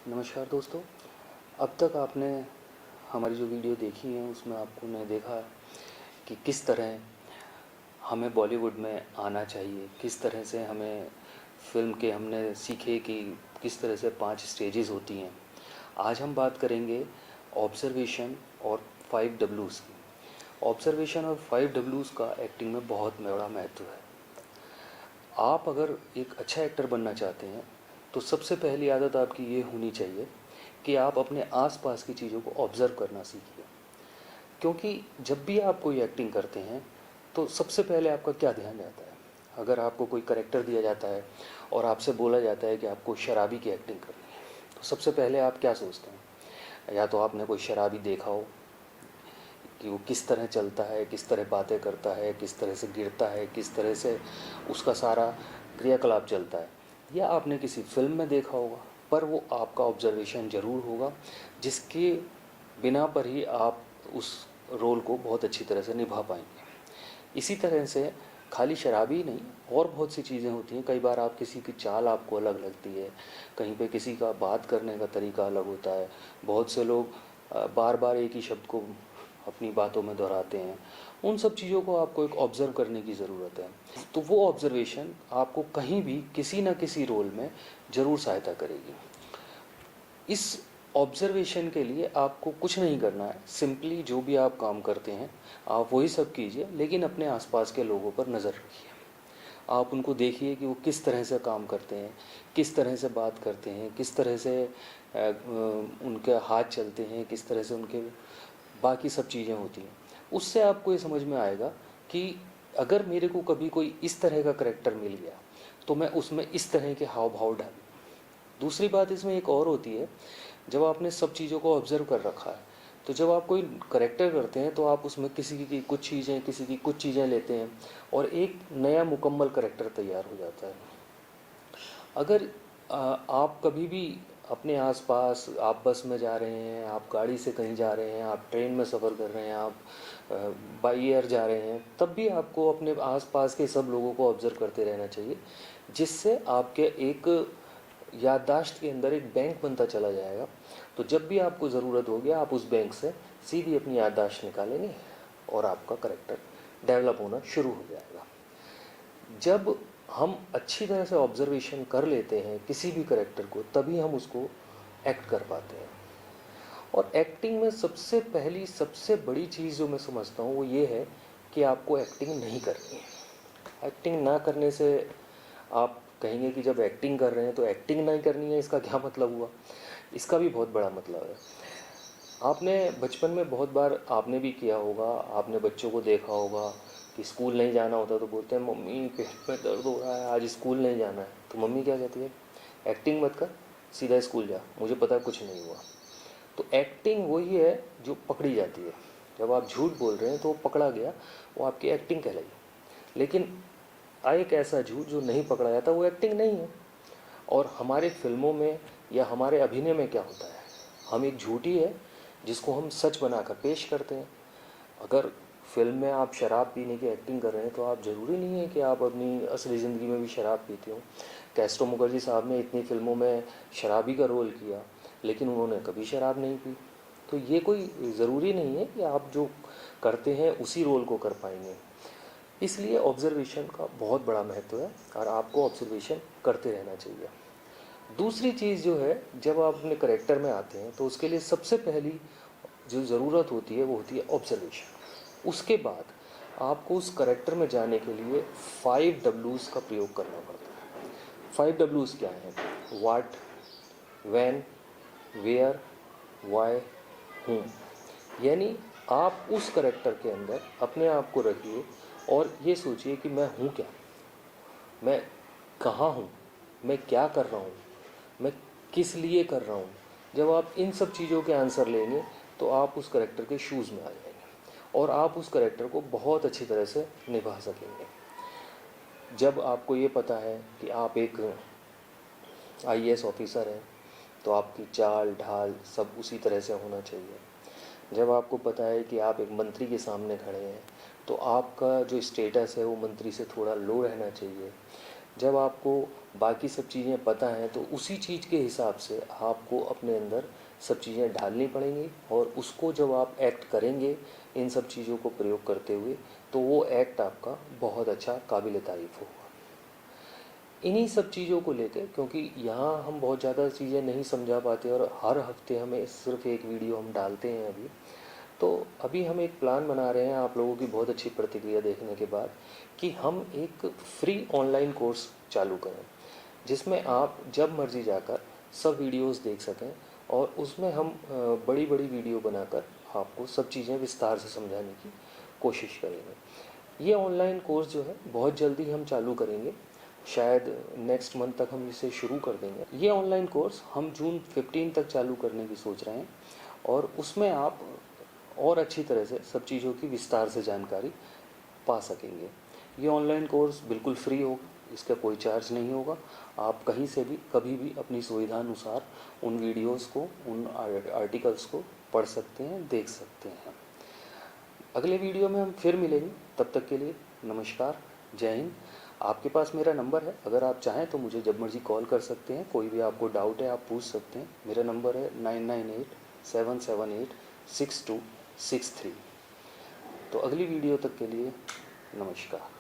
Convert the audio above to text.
नमस्कार दोस्तों। अब तक आपने हमारी जो वीडियो देखी है उसमें आपको ने देखा कि किस तरह हमें बॉलीवुड में आना चाहिए, किस तरह से हमें फ़िल्म के हमने सीखे कि किस तरह से 5 स्टेजेस होती हैं। आज हम बात करेंगे ऑब्ज़र्वेशन और 5 डब्ल्यूज़ की। ऑब्ज़र्वेशन और 5 डब्ल्यूज़ का एक्टिंग में बहुत बड़ा महत्व है। आप अगर एक अच्छा एक्टर बनना चाहते हैं तो सबसे पहली आदत आपकी ये होनी चाहिए कि आप अपने आसपास की चीज़ों को ऑब्ज़र्व करना सीखिए। क्योंकि जब भी आप कोई एक्टिंग करते हैं तो सबसे पहले आपका क्या ध्यान जाता है। अगर आपको कोई कैरेक्टर दिया जाता है और आपसे बोला जाता है कि आपको शराबी की एक्टिंग करनी है, तो सबसे पहले आप क्या सोचते हैं? या तो आपने कोई शराबी देखा हो कि वो किस तरह चलता है, किस तरह बातें करता है, किस तरह से गिरता है, किस तरह से उसका सारा क्रियाकलाप चलता है, या आपने किसी फिल्म में देखा होगा। पर वो आपका ऑब्जर्वेशन ज़रूर होगा जिसके बिना पर ही आप उस रोल को बहुत अच्छी तरह से निभा पाएंगे। इसी तरह से खाली शराबी नहीं, और बहुत सी चीज़ें होती हैं। कई बार आप किसी की चाल आपको अलग लगती है, कहीं पे किसी का बात करने का तरीका अलग होता है। बहुत से लोग बार बार एक ही शब्द को अपनी बातों में दोहराते हैं। उन सब चीज़ों को आपको एक ऑब्ज़र्व करने की ज़रूरत है। तो वो ऑब्ज़र्वेशन आपको कहीं भी किसी न किसी रोल में ज़रूर सहायता करेगी। इस ऑब्ज़र्वेशन के लिए आपको कुछ नहीं करना है, सिंपली जो भी आप काम करते हैं आप वही सब कीजिए, लेकिन अपने आसपास के लोगों पर नज़र रखिए। आप उनको देखिए कि वो किस तरह से काम करते हैं, किस तरह से बात करते हैं, किस तरह से उनके हाथ चलते हैं, किस तरह से उनके बाकी सब चीज़ें होती हैं। उससे आपको ये समझ में आएगा कि अगर मेरे को कभी कोई इस तरह का करैक्टर मिल गया तो मैं उसमें इस तरह के हाव भाव डालूँ। दूसरी बात इसमें एक और होती है, जब आपने सब चीज़ों को ऑब्ज़र्व कर रखा है तो जब आप कोई करैक्टर करते हैं तो आप उसमें किसी की कुछ चीज़ें, किसी की कुछ चीज़ें लेते हैं और एक नया मुकम्मल करैक्टर तैयार हो जाता है। अगर आप कभी भी अपने आसपास, आप बस में जा रहे हैं, आप गाड़ी से कहीं जा रहे हैं, आप ट्रेन में सफ़र कर रहे हैं, आप बाई एयर जा रहे हैं, तब भी आपको अपने आसपास के सब लोगों को ऑब्ज़र्व करते रहना चाहिए, जिससे आपके एक याददाश्त के अंदर एक बैंक बनता चला जाएगा। तो जब भी आपको ज़रूरत होगी आप उस बैंक से सीधी अपनी याददाश्त निकालेंगे और आपका करैक्टर डेवलप होना शुरू हो जाएगा। जब हम अच्छी तरह से ऑब्ज़र्वेशन कर लेते हैं किसी भी करैक्टर को, तभी हम उसको एक्ट कर पाते हैं। और एक्टिंग में सबसे पहली, सबसे बड़ी चीज़ जो मैं समझता हूँ वो ये है कि आपको एक्टिंग नहीं करनी है। एक्टिंग ना करने से, आप कहेंगे कि जब एक्टिंग कर रहे हैं तो एक्टिंग नहीं करनी है, इसका क्या मतलब हुआ? इसका भी बहुत बड़ा मतलब है। आपने बचपन में बहुत बार आपने भी किया होगा, आपने बच्चों को देखा होगा कि स्कूल नहीं जाना होता तो बोलते हैं मम्मी पेट में दर्द हो रहा है, आज स्कूल नहीं जाना है। तो मम्मी क्या कहती है? एक्टिंग मत कर, सीधा स्कूल जा, मुझे पता कुछ नहीं हुआ। तो एक्टिंग वही है जो पकड़ी जाती है। जब आप झूठ बोल रहे हैं तो वो पकड़ा गया, वो आपकी एक्टिंग कहलाई। लेकिन एक ऐसा झूठ जो नहीं पकड़ा जाता वो एक्टिंग नहीं है। और हमारे फिल्मों में या हमारे अभिनय में क्या होता है, हम एक झूठी है जिसको हम सच बनाकर पेश करते हैं। अगर फिल्म में आप शराब पीने की एक्टिंग कर रहे हैं तो आप ज़रूरी नहीं है कि आप अपनी असली ज़िंदगी में भी शराब पीते हो। कैस्ट्रो मुखर्जी साहब ने इतनी फिल्मों में शराबी का रोल किया, लेकिन उन्होंने कभी शराब नहीं पी। तो ये कोई ज़रूरी नहीं है कि आप जो करते हैं उसी रोल को कर पाएंगे। इसलिए ऑब्ज़र्वेशन का बहुत बड़ा महत्व है और आपको ऑब्ज़र्वेशन करते रहना चाहिए। दूसरी चीज़ जो है, जब आप अपने करैक्टर में आते हैं तो उसके लिए सबसे पहली जो ज़रूरत होती है वो होती है ऑब्ज़र्वेशन। उसके बाद आपको उस करैक्टर में जाने के लिए 5 डब्ल्यूज़ का प्रयोग करना पड़ता है। 5 डब्ल्यूज़ क्या हैं? What, when, where, Y, whom. यानी आप उस करैक्टर के अंदर अपने आप को रखिए और ये सोचिए कि मैं हूँ क्या, मैं कहाँ हूँ, मैं क्या कर रहा हूँ, मैं किस लिए कर रहा हूँ। जब आप इन सब चीज़ों के आंसर लेंगे तो आप उस करैक्टर के शूज़ में आ जाएंगे और आप उस करैक्टर को बहुत अच्छी तरह से निभा सकेंगे। जब आपको ये पता है कि आप एक आईएएस ऑफिसर हैं तो आपकी चाल ढाल सब उसी तरह से होना चाहिए। जब आपको पता है कि आप एक मंत्री के सामने खड़े हैं तो आपका जो स्टेटस है वो मंत्री से थोड़ा लो रहना चाहिए। जब आपको बाकी सब चीज़ें पता हैं तो उसी चीज़ के हिसाब से आपको अपने अंदर सब चीज़ें ढालनी पड़ेंगी, और उसको जब आप एक्ट करेंगे इन सब चीज़ों को प्रयोग करते हुए, तो वो एक्ट आपका बहुत अच्छा काबिल तारीफ़ होगा। इन्हीं सब चीज़ों को लेकर, क्योंकि यहाँ हम बहुत ज़्यादा चीज़ें नहीं समझा पाते और हर हफ्ते हमें सिर्फ एक वीडियो हम डालते हैं अभी, तो अभी हम एक प्लान बना रहे हैं आप लोगों की बहुत अच्छी प्रतिक्रिया देखने के बाद, कि हम एक फ्री ऑनलाइन कोर्स चालू करें जिसमें आप जब मर्ज़ी जाकर सब वीडियोस देख सकें, और उसमें हम बड़ी बड़ी वीडियो बनाकर आपको सब चीज़ें विस्तार से समझाने की कोशिश करेंगे। ये ऑनलाइन कोर्स जो है बहुत जल्दी हम चालू करेंगे, शायद नेक्स्ट मंथ तक हम इसे शुरू कर देंगे। ये ऑनलाइन कोर्स हम जून 15 तक चालू करने की सोच रहे हैं, और उसमें आप और अच्छी तरह से सब चीज़ों की विस्तार से जानकारी पा सकेंगे। ये ऑनलाइन कोर्स बिल्कुल फ्री होगा, इसका कोई चार्ज नहीं होगा। आप कहीं से भी कभी भी अपनी सुविधा अनुसार उन वीडियोस को, उन आर्टिकल्स को पढ़ सकते हैं, देख सकते हैं। अगले वीडियो में हम फिर मिलेंगे, तब तक के लिए नमस्कार, जय हिंद। आपके पास मेरा नंबर है, अगर आप चाहें तो मुझे जब मर्जी कॉल कर सकते हैं। कोई भी आपको डाउट है आप पूछ सकते हैं। मेरा नंबर है 9987786263। तो अगली वीडियो तक के लिए नमस्कार।